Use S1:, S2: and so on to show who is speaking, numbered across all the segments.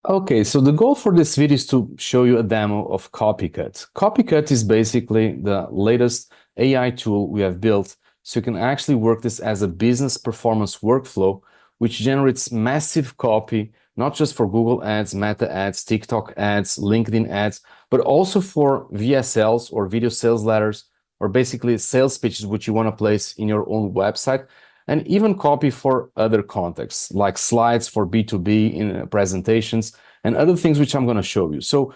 S1: Okay, so the goal for this video is to show you a demo of CopyCut. CopyCut is basically the latest AI tool we have built, so you can actually work this as a business performance workflow, which generates massive copy, not just for Google ads, Meta ads, TikTok ads, LinkedIn ads, but also for VSLs or video sales letters, or basically sales pitches which you want to place in your own website, and even copy for other contexts, like slides for B2B in presentations and other things which I'm going to show you. So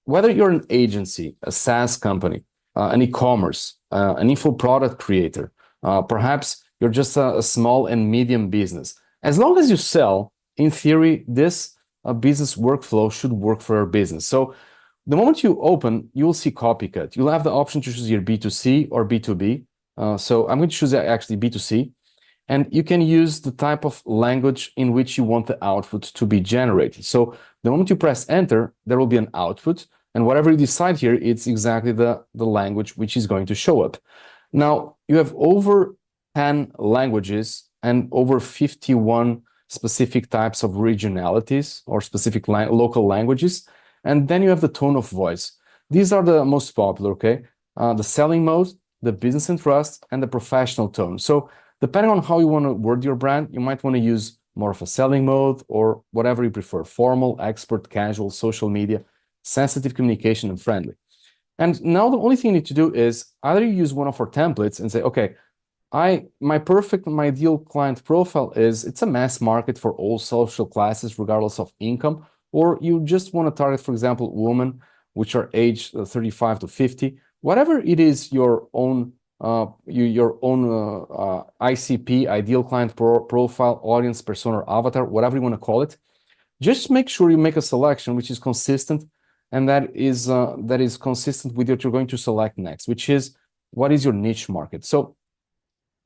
S1: whether you're an agency, a SaaS company, an e-commerce, an info product creator, perhaps you're just a small and medium business, as long as you sell, in theory, this business workflow should work for your business. So the moment you open, you will see CopyCut. You'll have the option to choose your B2C or B2B. So I'm going to choose actually B2C. And you can use the type of language in which you want the output to be generated. So the moment you press enter, there will be an output. And whatever you decide here, it's exactly the language which is going to show up. Now, you have over 10 languages and over 51 specific types of regionalities or specific local languages. And then you have the tone of voice. These are the most popular, okay? The selling mode, the business and trust, and the professional tone. So depending on how you want to word your brand, you might want to use more of a selling mode or whatever you prefer: formal, expert, casual, social media, sensitive communication, and friendly. And now the only thing you need to do is either you use one of our templates and say, okay, my ideal client profile is, it's a mass market for all social classes, regardless of income, or you just want to target, for example, women which are aged 35 to 50, whatever it is, your own ICP, ideal client profile, audience, persona, or avatar, whatever you want to call it. Just make sure you make a selection which is consistent, and that is consistent with what you're going to select next, which is what is your niche market. So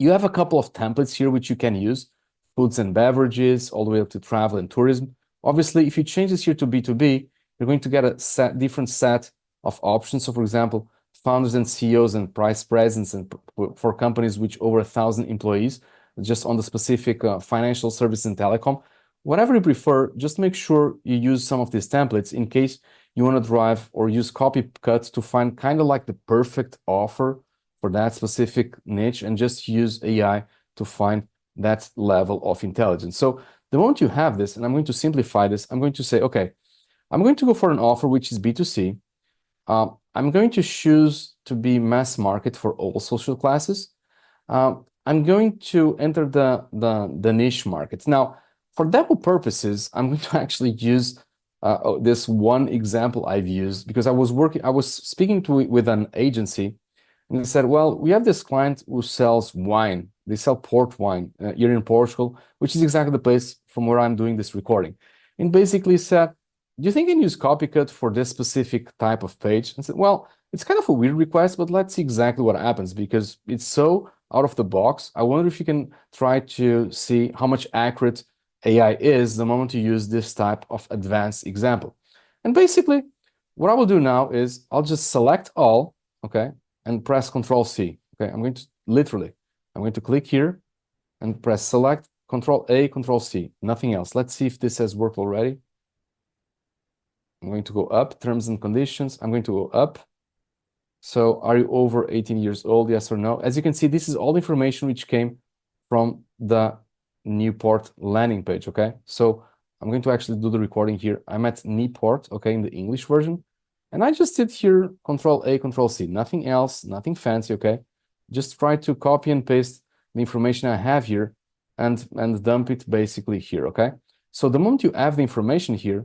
S1: you have a couple of templates here which you can use: foods and beverages, all the way up to travel and tourism. Obviously, if you change this here to B2B, you're going to get a different set of options. So for example, founders and CEOs and price presence, and for companies which over 1,000 employees, just on the specific financial service and telecom. Whatever you prefer, just make sure you use some of these templates in case you want to drive or use CopyCut to find kind of like the perfect offer for that specific niche, and just use AI to find that level of intelligence. So the moment you have this, and I'm going to simplify this, I'm going to say, okay, I'm going to go for an offer which is B2C. I'm going to choose to be mass market for all social classes. I'm going to enter the niche market. Now, for demo purposes, I'm going to actually use this one example I've used, because I was speaking with an agency, and they said, well, we have this client who sells wine. They sell port wine here in Portugal, which is exactly the place from where I'm doing this recording. And basically said, do you think you can use CopyCut for this specific type of page? And said, well, it's kind of a weird request, but let's see exactly what happens, because it's so out of the box. I wonder if you can try to see how much accurate AI is the moment you use this type of advanced example. And basically, what I will do now is I'll just select all, okay, and press Control C. Okay, I'm going to click here and press select, Control A, Control C, nothing else. Let's see if this has worked already. I'm going to go up, terms and conditions. I'm going to go up. So are you over 18 years old? Yes or no? As you can see, this is all information which came from the Newport landing page, okay? So I'm going to actually do the recording here. I'm at Newport, okay, in the English version. And I just did here Control A, Control C, nothing else, nothing fancy, okay? Just try to copy and paste the information I have here and dump it basically here, okay? So the moment you have the information here,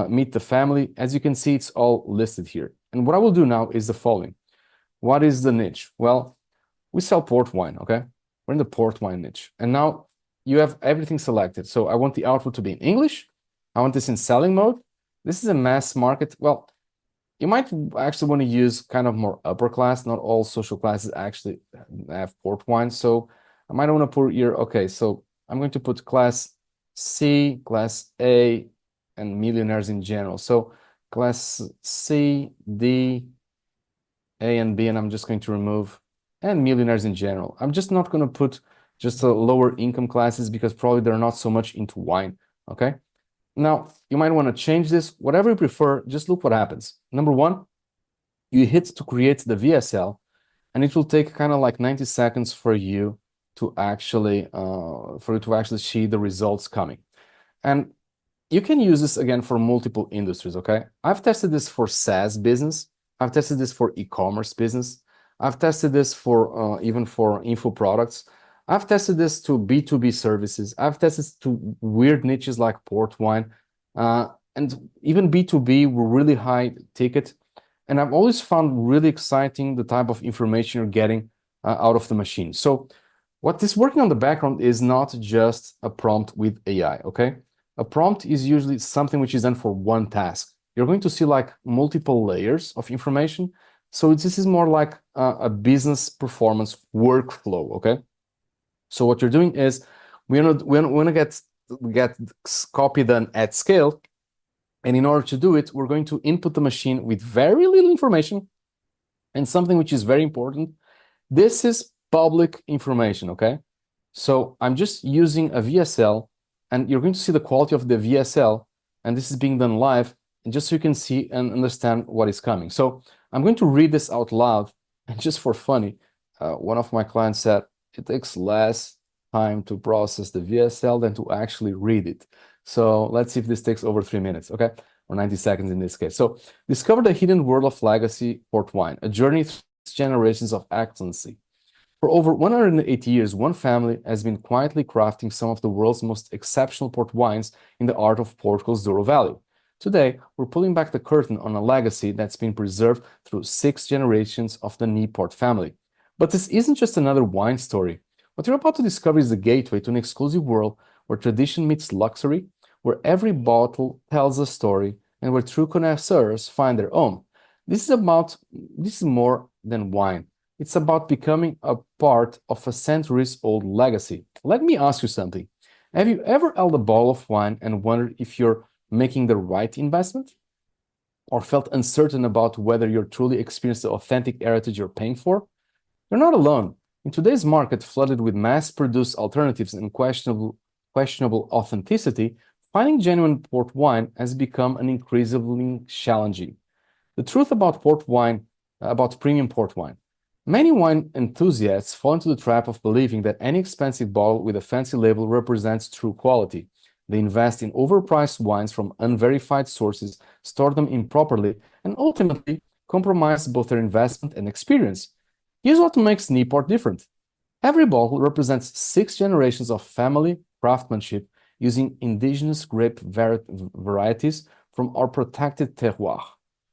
S1: meet the family, as you can see, it's all listed here. And what I will do now is the following. What is the niche? Well, we sell port wine, okay? We're in the port wine niche. And now you have everything selected. So I want the output to be in English. I want this in selling mode. This is a mass market. Well, you might actually want to use kind of more upper class. Not all social classes actually have port wine. So I might want to put here, okay, so I'm going to put class C, class A, and millionaires in general. So class C, D, A, and B, and I'm just going to remove, and millionaires in general. I'm just not going to put just lower income classes, because probably they're not so much into wine, okay? Now, you might want to change this, whatever you prefer, just look what happens. Number one, you hit to create the VSL, and it will take kind of like 90 seconds for you to actually see the results coming. And you can use this again for multiple industries, okay? I've tested this for SaaS business. I've tested this for e-commerce business. I've tested this for even for info products. I've tested this to B2B services. I've tested this to weird niches like port wine. And even B2B were really high ticket. And I've always found really exciting the type of information you're getting out of the machine. So what is working on the background is not just a prompt with AI, okay? A prompt is usually something which is done for one task. You're going to see like multiple layers of information. So this is more like a business performance workflow, okay? So what you're doing is we want to get copy done at scale. And in order to do it, we're going to input the machine with very little information and something which is very important. This is public information, okay? So I'm just using a VSL, and you're going to see the quality of the VSL, and this is being done live, and just so you can see and understand what is coming. So I'm going to read this out loud, and just for funny, one of my clients said, it takes less time to process the VSL than to actually read it. So let's see if this takes over 3 minutes, okay? Or 90 seconds in this case. So discover the hidden world of legacy port wine, a journey through generations of excellency. For over 180 years, one family has been quietly crafting some of the world's most exceptional port wines in the art of Portugal's Douro Valley. Today, we're pulling back the curtain on a legacy that's been preserved through 6 generations of the Newport family. But this isn't just another wine story. What you're about to discover is the gateway to an exclusive world where tradition meets luxury, where every bottle tells a story, and where true connoisseurs find their own. This is more than wine. It's about becoming a part of a centuries-old legacy. Let me ask you something. Have you ever held a bottle of wine and wondered if you're making the right investment? Or felt uncertain about whether you're truly experiencing the authentic heritage you're paying for? You're not alone. In today's market flooded with mass-produced alternatives and questionable authenticity, finding genuine port wine has become an increasingly challenging. The truth about premium port wine. Many wine enthusiasts fall into the trap of believing that any expensive bottle with a fancy label represents true quality. They invest in overpriced wines from unverified sources, store them improperly, and ultimately compromise both their investment and experience. Here's what makes Newport different. Every bottle represents 6 generations of family craftsmanship using indigenous grape varieties from our protected terroir.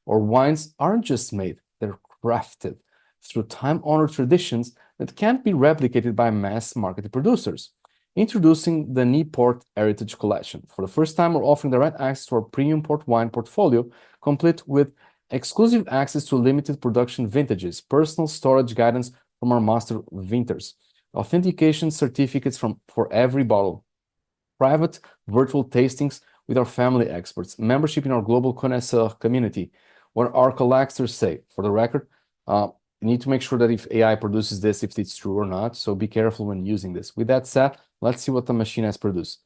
S1: Our wines aren't just made, they're crafted through time-honored traditions that can't be replicated by mass-market producers. Introducing the Newport Heritage Collection. For the first time, we're offering direct access to our premium port wine portfolio, complete with exclusive access to limited production vintages, personal storage guidance from our master vintners, authentication certificates for every bottle, private virtual tastings with our family experts, membership in our global connoisseur community, what our collectors say. For the record, you need to make sure that if AI produces this, if it's true or not, so be careful when using this. With that said, let's see what the machine has produced.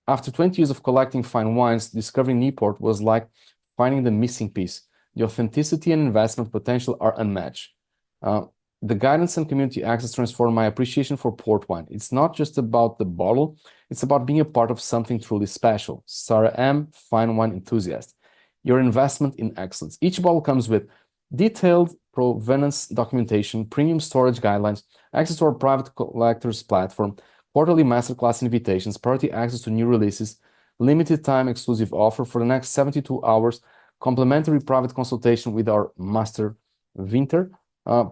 S1: After 20 years of collecting fine wines, discovering Newport was like finding the missing piece. The authenticity and investment potential are unmatched. The guidance and community access transformed my appreciation for port wine. It's not just about the bottle, it's about being a part of something truly special. Sarah M., fine wine enthusiast. Your investment in excellence. Each bottle comes with detailed provenance documentation, premium storage guidelines, access to our private collectors platform, quarterly masterclass invitations, priority access to new releases, limited time exclusive offer for the next 72 hours, complimentary private consultation with our master vintner,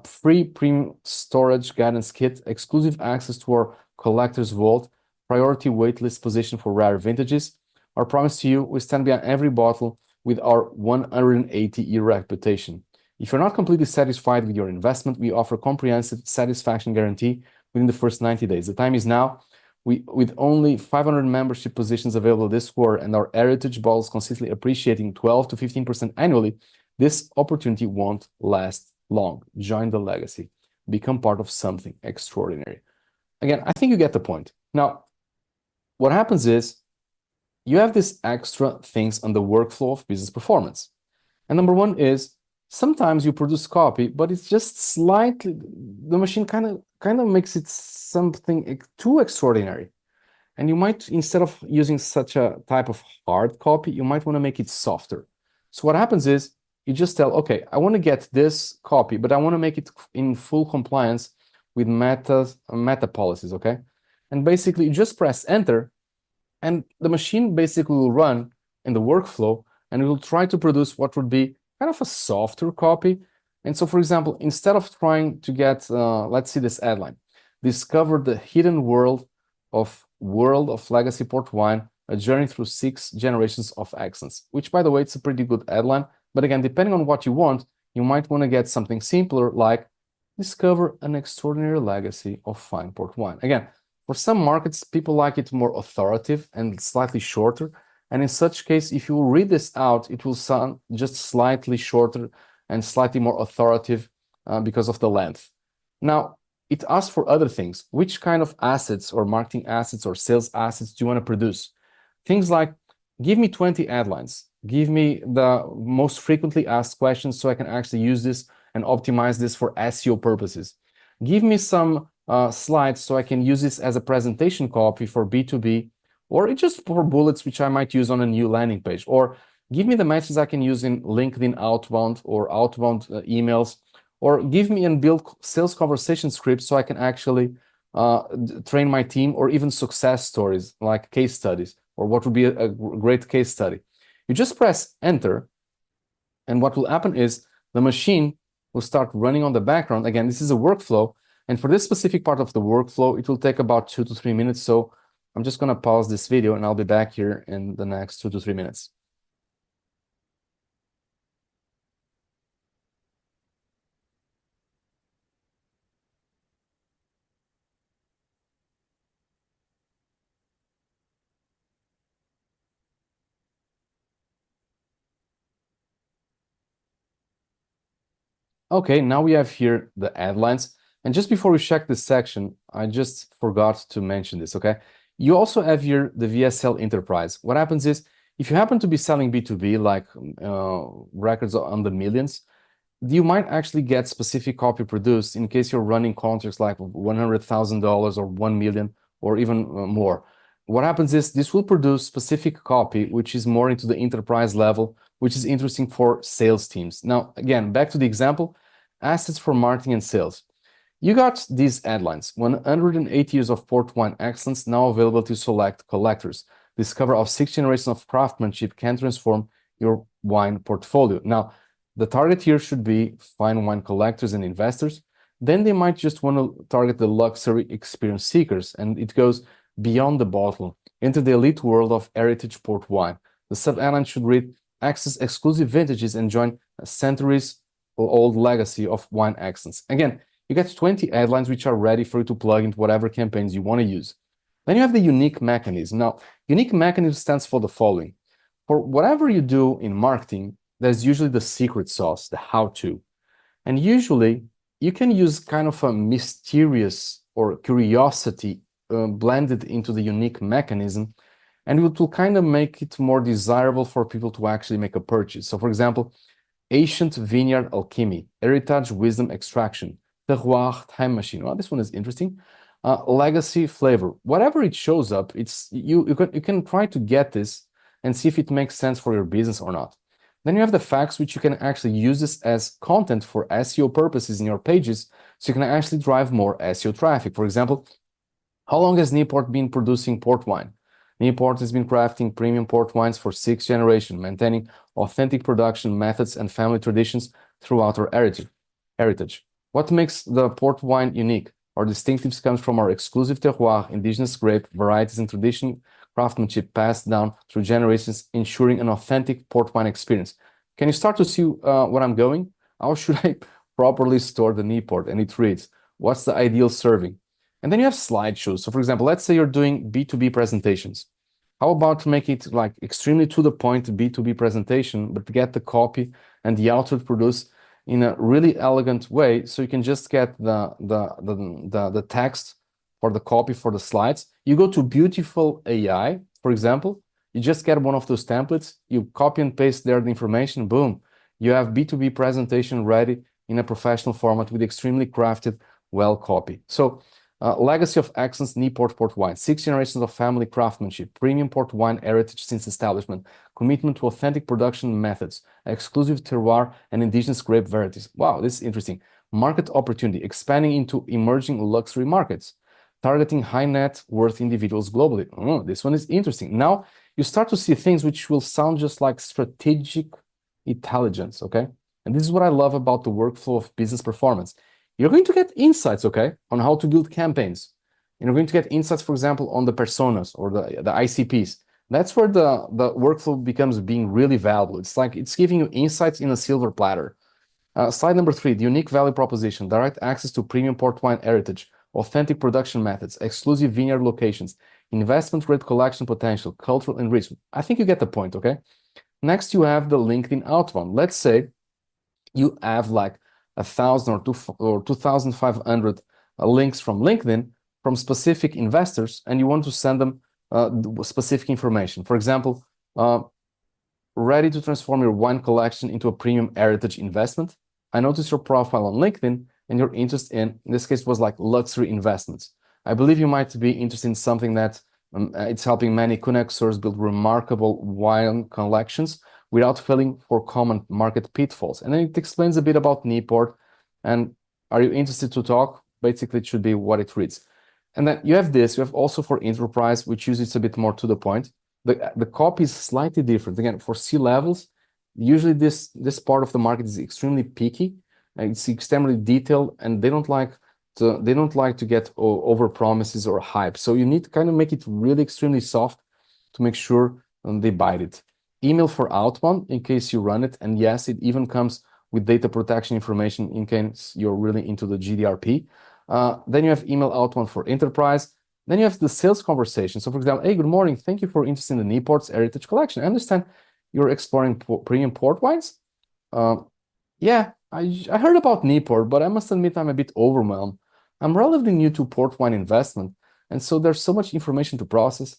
S1: free premium storage guidance kit, exclusive access to our collector's vault, priority waitlist position for rare vintages. Our promise to you, we stand behind every bottle with our 180-year reputation. If you're not completely satisfied with your investment, we offer comprehensive satisfaction guarantee within the first 90 days. The time is now. With only 500 membership positions available this quarter and our heritage bottles consistently appreciating 12 to 15% annually, this opportunity won't last long. Join the legacy. Become part of something extraordinary. Again, I think you get the point. Now, what happens is you have these extra things on the workflow of business performance. And number one is sometimes you produce copy, but it's just slightly, the machine kind of makes it something too extraordinary. And you might, instead of using such a type of hard copy, you might want to make it softer. So what happens is you just tell, okay, I want to get this copy, but I want to make it in full compliance with meta policies, okay? And basically you just press enter, and the machine basically will run in the workflow, and it will try to produce what would be kind of a softer copy. And so, for example, instead of trying to get, let's see this headline, discover the hidden world of legacy port wine, a journey through 6 generations of excellence, which, by the way, it's a pretty good headline. But again, depending on what you want, you might want to get something simpler like discover an extraordinary legacy of fine port wine. Again, for some markets, people like it more authoritative and slightly shorter. And in such case, if you read this out, it will sound just slightly shorter and slightly more authoritative because of the length. Now, it asks for other things. Which kind of assets or marketing assets or sales assets do you want to produce? Things like, give me 20 headlines. Give me the most frequently asked questions so I can actually use this and optimize this for SEO purposes. Give me some slides so I can use this as a presentation copy for B2B, or just for bullets which I might use on a new landing page. Or give me the matches I can use in LinkedIn outbound or outbound emails, or give me and build sales conversation scripts so I can actually train my team, or even success stories like case studies, or what would be a great case study. You just press enter, and what will happen is the machine will start running on the background. Again, this is a workflow, and for this specific part of the workflow, it will take about 2 to 3 minutes. So I'm just going to pause this video, and I'll be back here in the next 2 to 3 minutes. Okay, now we have here the headlines. And just before we check this section, I just forgot to mention this, okay? You also have here the VSL Enterprise. What happens is, if you happen to be selling B2B, like records on the millions, you might actually get specific copy produced in case you're running contracts like $100,000 or 1 million or even more. What happens is this will produce specific copy, which is more into the enterprise level, which is interesting for sales teams. Now, again, back to the example, assets for marketing and sales. You got these headlines: 108 years of port wine excellence now available to select collectors. Discover how 6 generations of craftsmanship can transform your wine portfolio. Now, the target here should be fine wine collectors and investors. Then they might just want to target the luxury experience seekers, and it goes beyond the bottle into the elite world of heritage port wine. The sub-headline should read, access exclusive vintages and join a centuries-old legacy of wine excellence. Again, you get 20 headlines which are ready for you to plug into whatever campaigns you want to use. Then you have the unique mechanism. Now, unique mechanism stands for the following. For whatever you do in marketing, there's usually the secret sauce, the how-to. And usually, you can use kind of a mysterious or curiosity blended into the unique mechanism, and it will kind of make it more desirable for people to actually make a purchase. So, for example, ancient vineyard alchemy, heritage wisdom extraction, terroir time machine. Well, this one is interesting. Legacy flavor. Whatever it shows up, it's you can try to get this and see if it makes sense for your business or not. Then you have the facts, which you can actually use this as content for SEO purposes in your pages, so you can actually drive more SEO traffic. For example, how long has Newport been producing port wine? Newport has been crafting premium port wines for 6 generations, maintaining authentic production methods and family traditions throughout our heritage. What makes the port wine unique? Our distinctives comes from our exclusive terroir, indigenous grape varieties, and tradition craftsmanship passed down through generations, ensuring an authentic port wine experience. Can you start to see what I'm going? How should I properly store the Newport? And it reads, what's the ideal serving? And then you have slideshows. So for example, let's say you're doing B2B presentations. How about to make it like extremely to the point B2B presentation, but get the copy and the output produced in a really elegant way, so you can just get the text or the copy for the slides. You go to Beautiful AI, for example, You just get one of those templates, you copy and paste there the information, boom, you have B2B presentation ready in a professional format with extremely crafted, well copy. So legacy of excellence, Newport Port Wine, 6 generations of family craftsmanship, premium port wine heritage since establishment, commitment to authentic production methods, exclusive terroir and indigenous grape varieties. Wow, this is interesting. Market opportunity, expanding into emerging luxury markets, targeting high net worth individuals globally. Oh, this one is interesting. Now you start to see things which will sound just like strategic intelligence, okay? And this is what I love about the workflow of business performance. You're going to get insights, okay, on how to build campaigns. And you're going to get insights, for example, on the personas or the ICPs. That's where the workflow becomes being really valuable. It's like it's giving you insights in a silver platter. Slide number 3, the unique value proposition, direct access to premium port wine heritage, authentic production methods, exclusive vineyard locations, investment grade collection potential, cultural enrichment. I think you get the point, okay? Next, you have the LinkedIn outbound. Let's say you have like 1,000 or 2,500 links from LinkedIn from specific investors, and you want to send them specific information. For example, ready to transform your wine collection into a premium heritage investment? I noticed your profile on LinkedIn and your interest in this case was like luxury investments. I believe you might be interested in something that it's helping many connoisseurs build remarkable wine collections without falling for common market pitfalls. And then it explains a bit about Newport and are you interested to talk? Basically, it should be what it reads. And then you have this, you have also for enterprise, which usually it's a bit more to the point. The copy is slightly different. Again, for C-levels, usually this part of the market is extremely picky. It's extremely detailed, and they don't like to get over promises or hype. So you need to kind of make it really extremely soft to make sure they bite it. Email for outbound in case you run it, and yes, it even comes with data protection information in case you're really into the GDRP. Then you have email outbound for enterprise. Then you have the sales conversation. So for example, hey, good morning. Thank you for interest in the Newport's Heritage Collection. I understand you're exploring premium port wines. Yeah, I heard about Newport, but I must admit I'm a bit overwhelmed. I'm relatively new to port wine investment, and so there's so much information to process.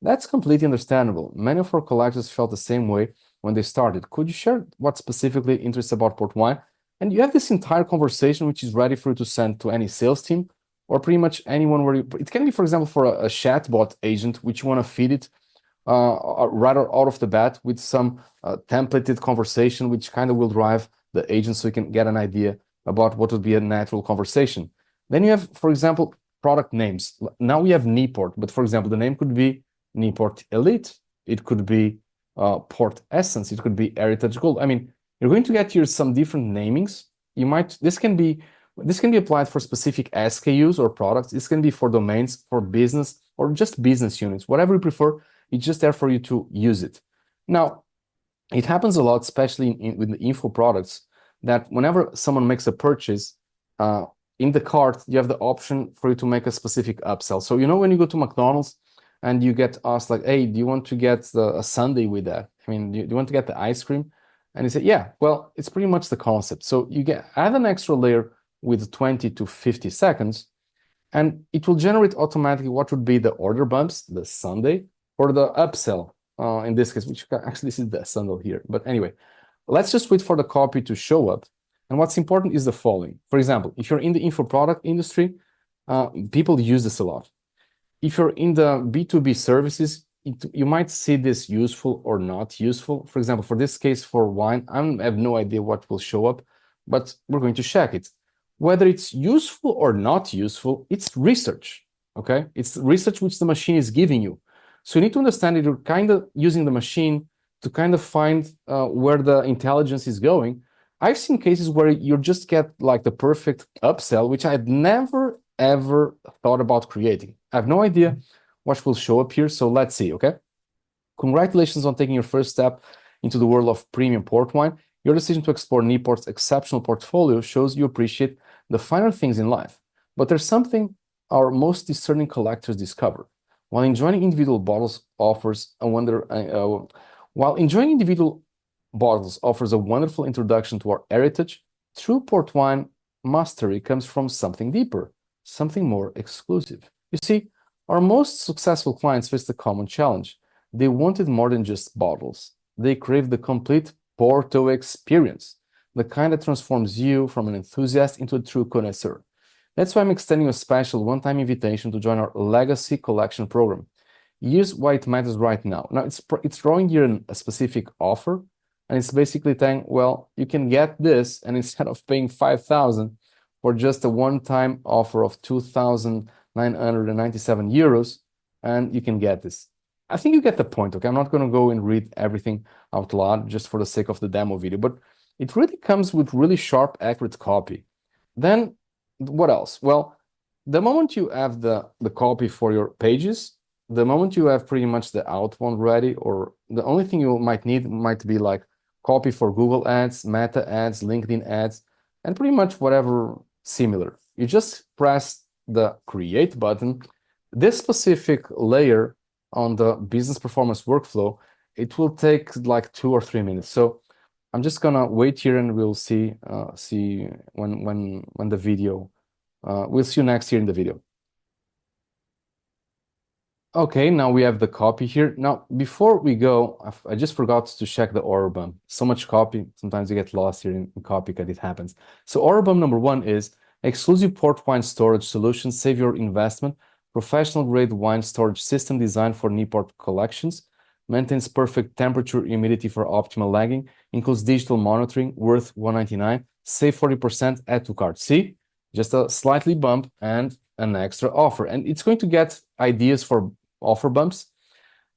S1: That's completely understandable. Many of our collectors felt the same way when they started. Could you share what specifically interests about port wine? And you have this entire conversation which is ready for you to send to any sales team or pretty much anyone where it can be, for example, for a chatbot agent, which you want to feed it rather out of the bat with some templated conversation, which kind of will drive the agent so you can get an idea about what would be a natural conversation. Then you have, for example, product names. Now we have Newport, but for example, the name could be Newport Elite. It could be Port Essence. It could be Heritage Gold. I mean, you're going to get here some different namings. This can be applied for specific SKUs or products. This can be for domains, for business, or just business units. Whatever you prefer, it's just there for you to use it. Now, it happens a lot, especially with the info products, that whenever someone makes a purchase, in the cart, you have the option for you to make a specific upsell. So, when you go to McDonald's and you get asked like, hey, do you want to get a sundae with that? I mean, do you want to get the ice cream? And you say, yeah, well, it's pretty much the concept. So you add an extra layer with 20 to 50 seconds, and it will generate automatically what would be the order bumps, the sundae, or the upsell, in this case, which actually this is the sundae here. But anyway, let's just wait for the copy to show up. And what's important is the following. For example, if you're in the info product industry, people use this a lot. If you're in the B2B services, you might see this useful or not useful. For example, for this case, for wine, I have no idea what will show up, but we're going to check it. Whether it's useful or not useful, it's research, okay? It's research which the machine is giving you. So you need to understand that you're kind of using the machine to kind of find where the intelligence is going. I've seen cases where you just get like the perfect upsell, which I had never, ever thought about creating. I have no idea what will show up here, so let's see, okay? Congratulations on taking your first step into the world of premium port wine. Your decision to explore Newport's exceptional portfolio shows you appreciate the finer things in life. But there's something our most discerning collectors discover. While enjoying individual bottles offers a wonderful introduction to our heritage, true port wine mastery comes from something deeper, something more exclusive. You see, our most successful clients face the common challenge. They wanted more than just bottles. They craved the complete Porto experience, the kind that transforms you from an enthusiast into a true connoisseur. That's why I'm extending a special one-time invitation to join our Legacy Collection program. Here's why it matters right now. Now, it's throwing here a specific offer, and it's basically saying, well, you can get this, and instead of paying 5,000 for just a one-time offer of 2,997 euros, and you can get this. I think you get the point, okay? I'm not going to go and read everything out loud just for the sake of the demo video, but it really comes with really sharp, accurate copy. Then what else? Well, the moment you have the copy for your pages, the moment you have pretty much the outbound ready, or the only thing you might need might be like copy for Google ads, Meta ads, LinkedIn ads, and pretty much whatever similar. You just press the create button. This specific layer on the business performance workflow, it will take like 2 or 3 minutes. So I'm just gonna wait here and we'll see when the video, we'll see you next here in the video. Okay, now we have the copy here. Now, before we go, I just forgot to check the order bump. So much copy, sometimes you get lost here in CopyCut, it happens. So order bump number 1 is exclusive port wine storage solution, save your investment, professional grade wine storage system designed for Newport collections, maintains perfect temperature, humidity for optimal lagging, includes digital monitoring, worth $199, save 40%, add to cart. See, just a slightly bump and an extra offer. And it's going to get ideas for offer bumps.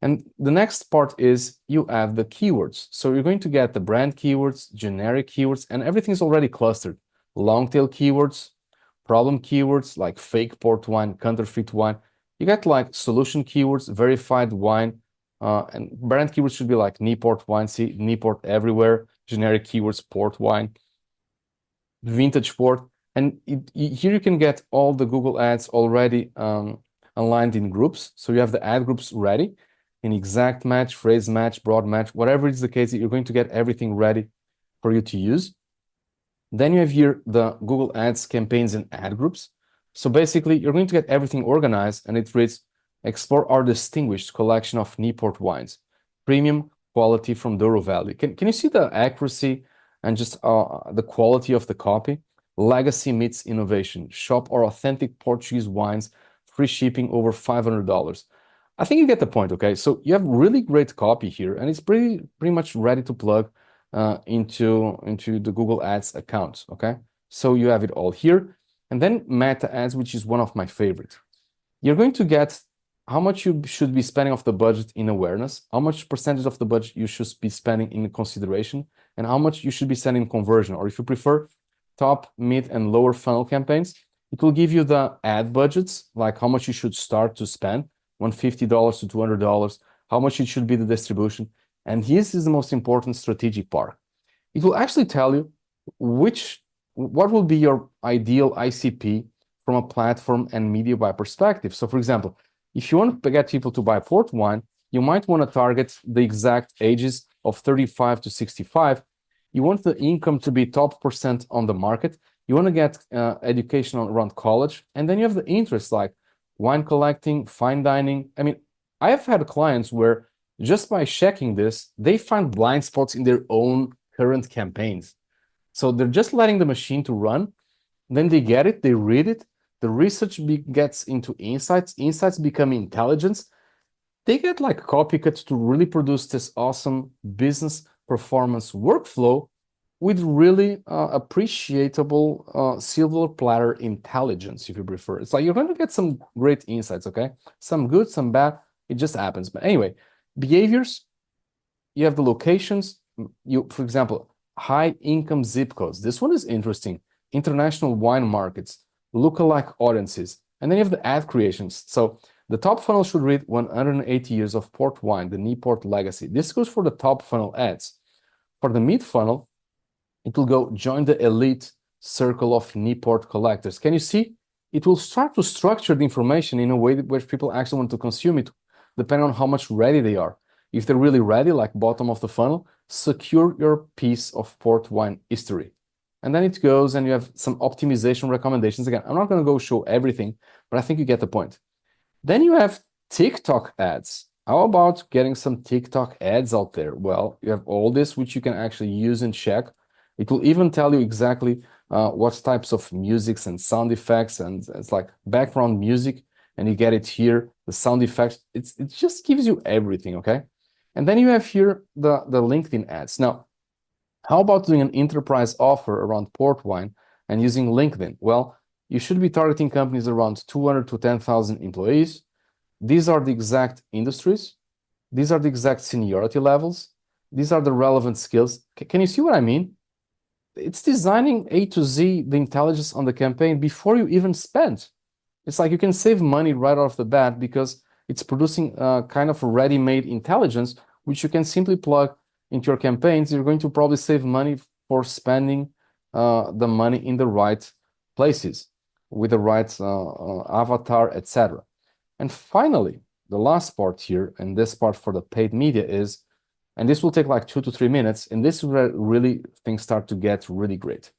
S1: And the next part is you have the keywords. So you're going to get the brand keywords, generic keywords, and everything's already clustered. Long tail keywords, problem keywords like fake port wine, counterfeit wine. You get like solution keywords, verified wine, and brand keywords should be like Newport wine, see Newport everywhere, generic keywords, port wine, vintage port. And here you can get all the Google ads already aligned in groups. So you have the ad groups ready in exact match, phrase match, broad match, whatever is the case, you're going to get everything ready for you to use. Then you have here the Google Ads campaigns and ad groups. So basically, you're going to get everything organized, and it reads, explore our distinguished collection of Newport wines, premium quality from Douro Valley. Can you see the accuracy and just the quality of the copy? Legacy meets innovation. Shop our authentic Portuguese wines, free shipping over $500. I think you get the point, okay? So you have really great copy here, and it's pretty much ready to plug into the Google Ads account, okay? So you have it all here. And then Meta ads, which is one of my favorites. You're going to get how much you should be spending of the budget in awareness, how much percentage of the budget you should be spending in consideration, and how much you should be spending in conversion, or if you prefer, top, mid, and lower funnel campaigns. It will give you the ad budgets, like how much you should start to spend, $150 to $200, how much it should be the distribution. And this is the most important strategic part. It will actually tell you what will be your ideal ICP from a platform and media buy perspective. So for example, if you want to get people to buy port wine, you might want to target the exact ages of 35 to 65. You want the income to be top percent on the market. You want to get education around college. And then you have the interest like wine collecting, fine dining. I mean, I have had clients where just by checking this, they find blind spots in their own current campaigns. So they're just letting the machine to run. Then they get it, they read it. The research gets into insights. Insights become intelligence. They get like CopyCut to really produce this awesome business performance workflow with really appreciable silver platter intelligence, if you prefer. It's like you're going to get some great insights, okay? Some good, some bad. It just happens. But anyway, behaviors, you have the locations. For example, high income zip codes. This one is interesting. International wine markets, lookalike audiences, and then you have the ad creations. So the top funnel should read 180 years of port wine, the Newport legacy. This goes for the top funnel ads. For the mid funnel, it will go join the elite circle of Newport collectors. Can you see? It will start to structure the information in a way where people actually want to consume it, depending on how much ready they are. If they're really ready, like bottom of the funnel, secure your piece of port wine history. And then it goes and you have some optimization recommendations. Again, I'm not going to go show everything, but I think you get the point. Then you have TikTok ads. How about getting some TikTok ads out there? Well, you have all this, which you can actually use and check. It will even tell you exactly what types of musics and sound effects, and it's like background music, and you get it here, the sound effects. It just gives you everything, okay? And then you have here the LinkedIn ads. Now, how about doing an enterprise offer around port wine and using LinkedIn? Well, you should be targeting companies around 200 to 10,000 employees. These are the exact industries. These are the exact seniority levels. These are the relevant skills. Can you see what I mean? It's designing A to Z, the intelligence on the campaign before you even spend. It's like you can save money right off the bat because it's producing kind of ready-made intelligence, which you can simply plug into your campaigns. You're going to probably save money for spending the money in the right places with the right avatar, etc. And finally, the last part here, and this part for the paid media is, and this will take like 2 to 3 minutes, and this is where really things start to get really great.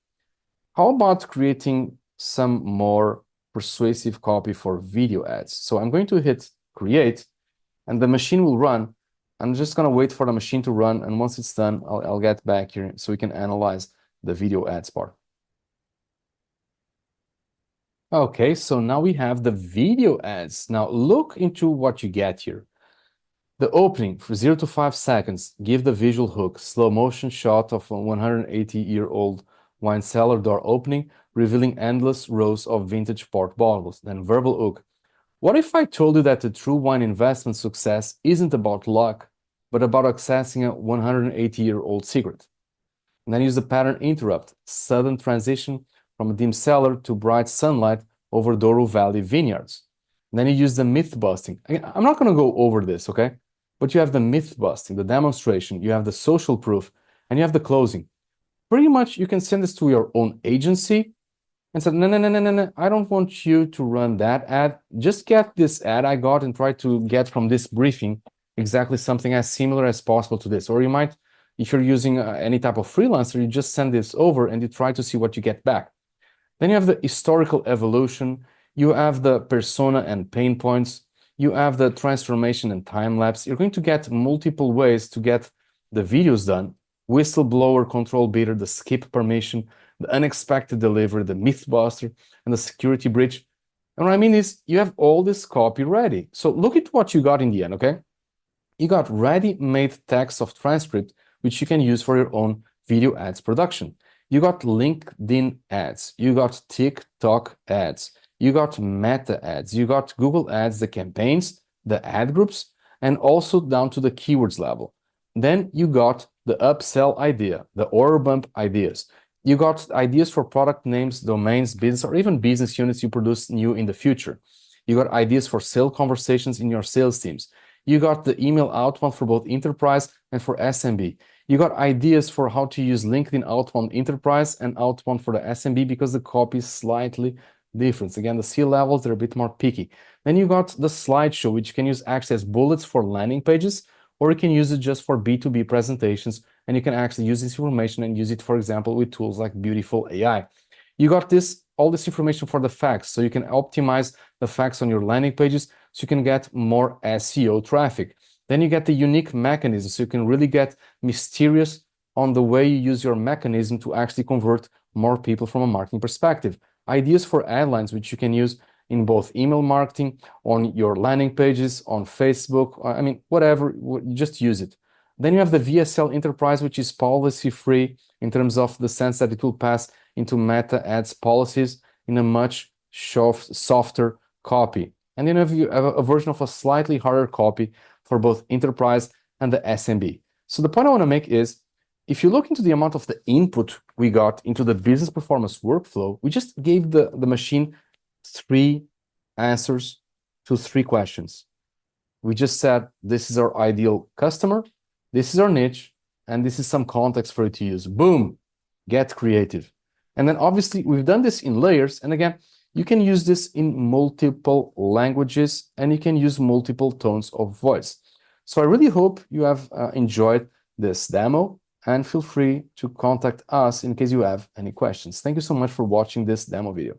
S1: How about creating some more persuasive copy for video ads? So I'm going to hit create, and the machine will run. I'm just going to wait for the machine to run, and once it's done, I'll get back here so we can analyze the video ads part. Okay, so now we have the video ads. Now look into what you get here. The opening for 0 to 5 seconds, give the visual hook, slow motion shot of a 180-year-old wine cellar door opening, revealing endless rows of vintage port bottles. Then verbal hook. What if I told you that the true wine investment success isn't about luck, but about accessing a 180-year-old secret? And then use the pattern interrupt, sudden transition from a dim cellar to bright sunlight over Douro Valley vineyards. And then you use the myth busting. Again, I'm not going to go over this, okay? But you have the myth busting, the demonstration, you have the social proof, and you have the closing. Pretty much you can send this to your own agency and say, no, I don't want you to run that ad. Just get this ad I got and try to get from this briefing exactly something as similar as possible to this. Or you might, if you're using any type of freelancer, you just send this over and you try to see what you get back. Then you have the historical evolution, you have the persona and pain points, you have the transformation and time lapse. You're going to get multiple ways to get the videos done. Whistleblower, control bidder, the skip permission, the unexpected delivery, the mythbuster, and the security breach. And what I mean is you have all this copy ready. So look at what you got in the end, okay? You got ready-made text of transcript, which you can use for your own video ads production. You got LinkedIn ads, you got TikTok ads, you got Meta ads, you got Google ads, the campaigns, the ad groups, and also down to the keywords level. Then you got the upsell idea, the order bump ideas. You got ideas for product names, domains, business, or even business units you produce new in the future. You got ideas for sale conversations in your sales teams. You got the email outbound for both enterprise and for SMB. You got ideas for how to use LinkedIn outbound enterprise and outbound for the SMB because the copy is slightly different. Again, the C levels, they're a bit more picky. Then you got the slideshow, which you can use actually as bullets for landing pages, or you can use it just for B2B presentations, and you can actually use this information and use it, for example, with tools like Beautiful AI. You got all this information for the facts, so you can optimize the facts on your landing pages so you can get more SEO traffic. Then you get the unique mechanism, so you can really get mysterious on the way you use your mechanism to actually convert more people from a marketing perspective. Ideas for ad lines, which you can use in both email marketing, on your landing pages, on Facebook, I mean, whatever, just use it. Then you have the VSL Enterprise, which is policy-free in terms of the sense that it will pass into Meta ads policies in a much softer copy. And then you have a version of a slightly harder copy for both enterprise and the SMB. So the point I want to make is, if you look into the amount of the input we got into the business performance workflow, we just gave the machine 3 answers to 3 questions. We just said, this is our ideal customer, this is our niche, and this is some context for it to use. Boom, get creative. And then obviously we've done this in layers. And again, you can use this in multiple languages and you can use multiple tones of voice. So I really hope you have enjoyed this demo, and feel free to contact us in case you have any questions. Thank you so much for watching this demo video.